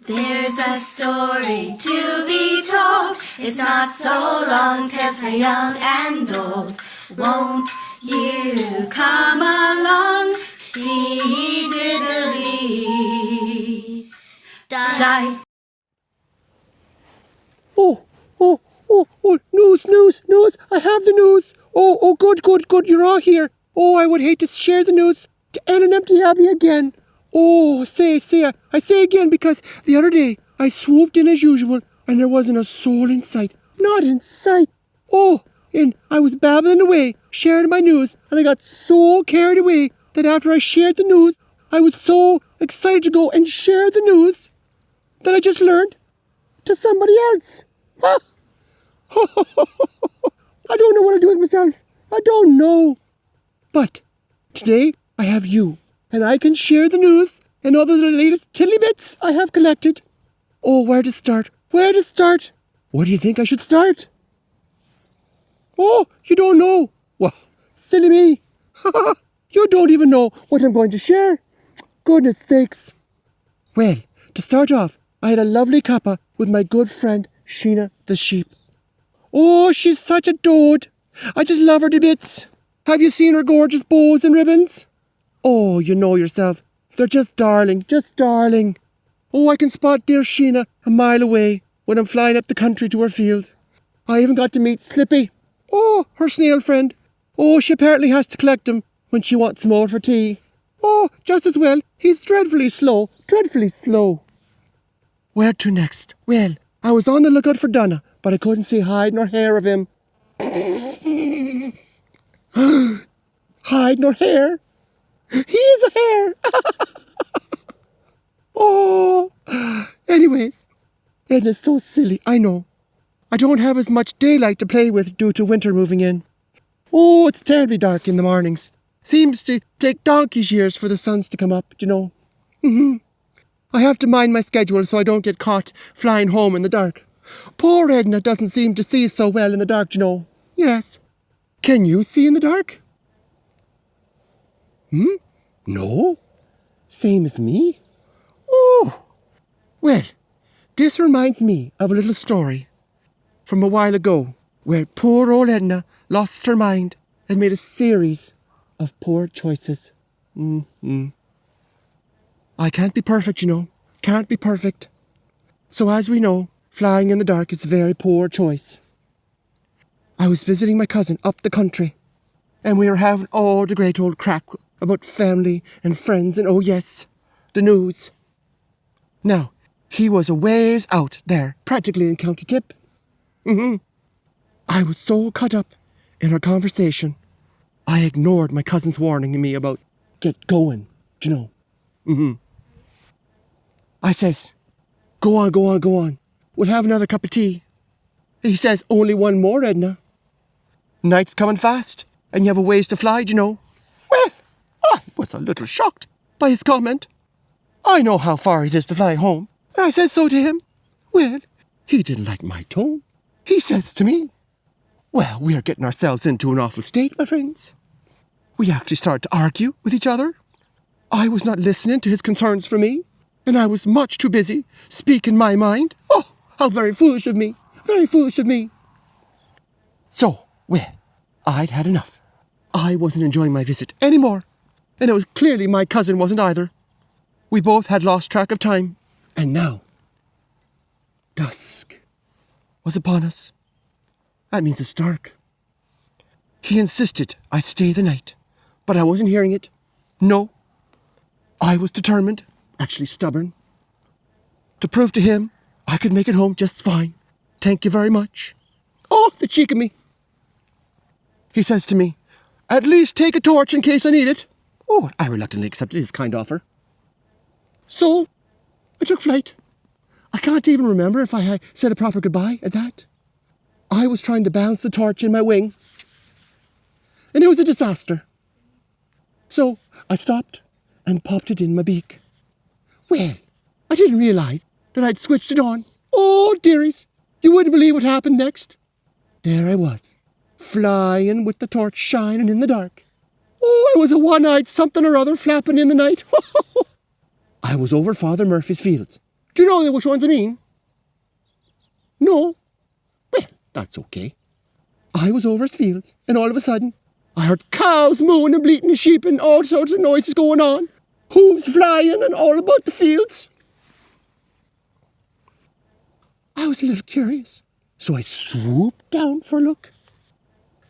There's a story to be told. It's not so long, tales for young and old. Won't you come along? Tee-diddly. Die. Oh, news. I have the news. Oh, good. You're all here. Oh, I would hate to share the news to Anne and empty Abbey again. Oh, I say again because the other day I swooped in as usual and there wasn't a soul in sight. Not in sight. Oh, and I was babbling away, sharing my news, and I got so carried away that after I shared the news, I was so excited to go and share the news that I just learned to somebody else. Huh? I don't know what I'll do with myself. I don't know. But today I have you, and I can share the news and all the latest tilly bits I have collected. Oh, where to start? Where do you think I should start? Oh, you don't know. Well, silly me. You don't even know what I'm going to share. Goodness sakes. Well, to start off, I had a lovely cuppa with my good friend Sheena the sheep. Oh, she's such a dode. I just love her to bits. Have you seen her gorgeous bows and ribbons? Oh, you know yourself. They're just darling. Oh, I can spot dear Sheena a mile away when I'm flying up the country to her field. I even got to meet Slippy. Oh, her snail friend. Oh, she apparently has to collect him when she wants him over for tea. Oh, just as well. He's dreadfully slow. Where to next? Well, I was on the lookout for Donna, but I couldn't see hide nor hair of him. Hide nor hair? He is a hare! Oh! Anyways, Edna's so silly, I know. I don't have as much daylight to play with due to winter moving in. Oh, it's terribly dark in the mornings. Seems to take donkey's years for the suns to come up, you know. I have to mind my schedule so I don't get caught flying home in the dark. Poor Edna doesn't seem to see so well in the dark, you know. Yes. Can you see in the dark? No? Same as me? Oh! Well, this reminds me of a little story from a while ago where poor old Edna lost her mind and made a series of poor choices. I can't be perfect, you know. Can't be perfect. So as we know, flying in the dark is a very poor choice. I was visiting my cousin up the country, and we were having all the great old crack about family and friends and, oh yes, the news. Now, he was a ways out there, practically in County Tip. I was so caught up in our conversation, I ignored my cousin's warning me about get going, you know. I says, go on. We'll have another cup of tea. He says, only one more, Edna. Night's coming fast, and you have a ways to fly, you know. Well, I was a little shocked by his comment. I know how far it is to fly home, and I said so to him. Well, he didn't like my tone. He says to me, well, we are getting ourselves into an awful state, my friends. We actually started to argue with each other. I was not listening to his concerns for me, and I was much too busy speaking my mind. Oh, how very foolish of me. So, well, I'd had enough. I wasn't enjoying my visit anymore, and it was clearly my cousin wasn't either. We both had lost track of time, and now, dusk was upon us. That means it's dark. He insisted I stay the night, but I wasn't hearing it. No. I was determined, actually stubborn, to prove to him I could make it home just fine. Thank you very much. Oh, the cheek of me. He says to me, at least take a torch in case I need it. Oh, I reluctantly accepted his kind offer. So, I took flight. I can't even remember if I said a proper goodbye at that. I was trying to balance the torch in my wing, and it was a disaster. So, I stopped and popped it in my beak. Well, I didn't realise that I'd switched it on. Oh, dearies, you wouldn't believe what happened next. There I was, flying with the torch shining in the dark. Oh, it was a one-eyed something or other flapping in the night. I was over Father Murphy's fields, Do you know which ones I mean? No? Well, that's okay. I was over his fields, and all of a sudden, I heard cows mooing and bleating and sheep and all sorts of noises going on. Hooves flying and all about the fields. I was a little curious, so I swooped down for a look.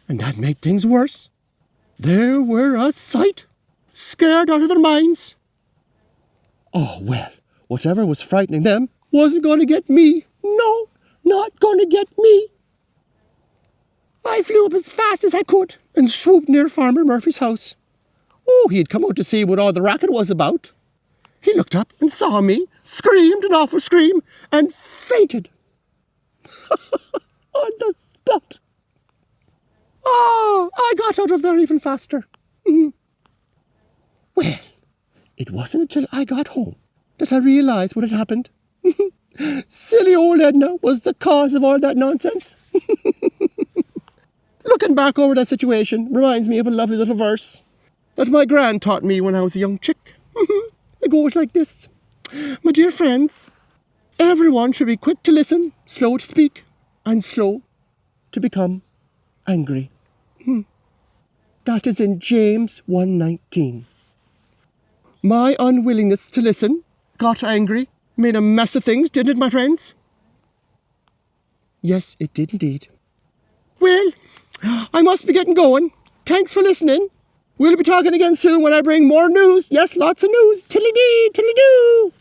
And that made things worse. There were a sight, scared out of their minds. Oh, well, whatever was frightening them wasn't going to get me. No, not going to get me. I flew up as fast as I could and swooped near Farmer Murphy's house. Oh, he had come out to see what all the racket was about. He looked up and saw me, screamed an awful scream, and fainted. On the spot. Oh, I got out of there even faster. Well, it wasn't until I got home that I realised what had happened. Silly old Edna was the cause of all that nonsense. Looking back over that situation reminds me of a lovely little verse that my gran taught me when I was a young chick. It goes like this. My dear friends, everyone should be quick to listen, slow to speak, and slow to become angry. That is in James 1:19. My unwillingness to listen got angry, made a mess of things, didn't it, my friends? Yes, it did indeed. Well, I must be getting going. Thanks for listening. We'll be talking again soon when I bring more news. Yes, lots of news. Tiddly-dee, tiddly-doo.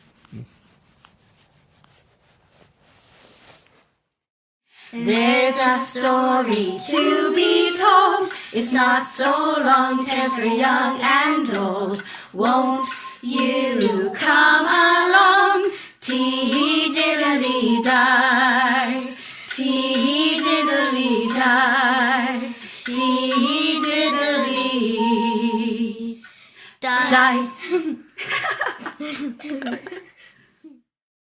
There's a story to be told. It's not so long, tales for young and old. Won't you come along? Tee-diddly-die, tee-diddly-die, tee-diddly-die.